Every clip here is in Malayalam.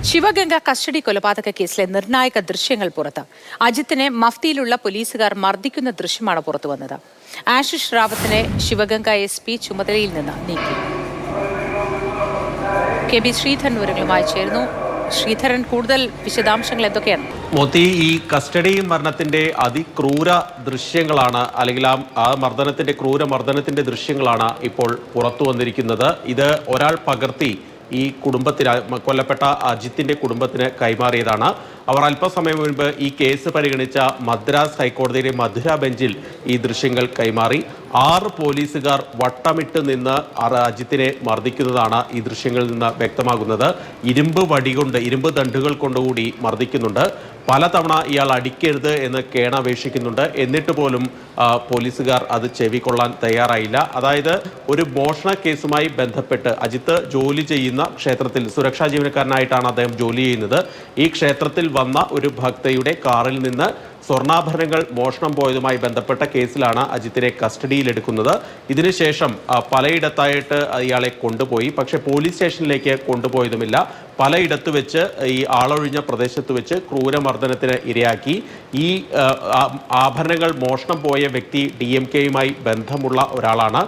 ശിവഗംഗ കസ്റ്റഡി കൊലപാതക കേസിലെ നിർണായക ദൃശ്യങ്ങൾ പുറത്ത്. അജിത്തിനെ മഫ്തിയിലുള്ള പോലീസുകാർ മർദ്ദിക്കുന്ന ദൃശ്യമാണ് പുറത്തുവന്നത്. ആശിഷ് റാവത്തിനെ ശിവഗംഗ SP ചുമതലയിൽ നിന്ന് നീക്കി. KB ശ്രീധരൻ വിവരങ്ങളുമായി ചേരുന്നു. ശ്രീധരൻ, കൂടുതൽ വിശദാംശങ്ങൾ എന്തൊക്കെയാണ്? മോത്തി, ഈ കസ്റ്റഡി മരണത്തിന്റെ അതിക്രൂര ദൃശ്യങ്ങളാണ്, അല്ലെങ്കിൽ ആ മർദ്ദനത്തിന്റെ ക്രൂരമർദ്ദനത്തിന്റെ ദൃശ്യങ്ങളാണ് ഇപ്പോൾ പുറത്തു വന്നിരിക്കുന്നത്. ഇത് ഒരാൾ പകർത്തി ഈ കുടുംബത്തിന്, കൊല്ലപ്പെട്ട അജിത്തിന്റെ കുടുംബത്തിന് കൈമാറിയതാണ്. അവർ അല്പസമയം മുൻപ് ഈ കേസ് പരിഗണിച്ച മദ്രാസ് ഹൈക്കോടതിയിലെ മധുര ബെഞ്ചിൽ ഈ ദൃശ്യങ്ങൾ കൈമാറി. 6 പോലീസുകാർ വട്ടമിട്ട് നിന്ന് അജിത്തിനെ മർദ്ദിക്കുന്നതാണ് ഈ ദൃശ്യങ്ങളിൽ നിന്ന് വ്യക്തമാകുന്നത്. ഇരുമ്പ് ദണ്ഡുകൾ കൊണ്ടുകൂടി മർദ്ദിക്കുന്നുണ്ട്. പലതവണ ഇയാൾ അടിക്കരുത് എന്ന് കേണപേക്ഷിക്കുന്നുണ്ട്. എന്നിട്ട് പോലും പോലീസുകാർ അത് ചെവിക്കൊള്ളാൻ തയ്യാറായില്ല. അതായത് ഒരു മോഷണ കേസുമായി ബന്ധപ്പെട്ട് അജിത്ത് ജോലി ചെയ്യുന്ന ക്ഷേത്രത്തിൽ സുരക്ഷാ ജീവനക്കാരനായിട്ടാണ് അദ്ദേഹം ജോലി ചെയ്യുന്നത്. ഈ ക്ഷേത്രത്തിൽ വന്ന ഒരു ഭക്തയുടെ കാറിൽ നിന്ന് സ്വർണ്ണാഭരണങ്ങൾ മോഷണം പോയതുമായി ബന്ധപ്പെട്ട കേസിലാണ് അജിത്തിനെ കസ്റ്റഡിയിലെടുക്കുന്നത്. ഇതിനുശേഷം പലയിടത്തായിട്ട് ഇയാളെ കൊണ്ടുപോയി. പക്ഷേ പോലീസ് സ്റ്റേഷനിലേക്ക് കൊണ്ടുപോയതുമില്ല. പലയിടത്ത് വെച്ച് ഈ ആളൊഴിഞ്ഞ പ്രദേശത്ത് വെച്ച് ക്രൂരമർദ്ദനത്തിന് ഇരയാക്കി. ഈ ആഭരണങ്ങൾ മോഷണം പോയ വ്യക്തി DMK-യുമായി ബന്ധമുള്ള ഒരാളാണ്.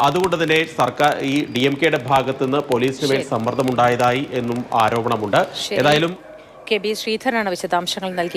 അതുകൊണ്ട് തന്നെ സർക്കാർ ഈ DMK-യുടെ ഭാഗത്തു നിന്ന് പോലീസിന് മേൽ സമ്മർദ്ദമുണ്ടായതായി എന്നും ആരോപണമുണ്ട്. ഏതായാലും KB ശ്രീധരനാണ് വിശദാംശങ്ങൾ നൽകി.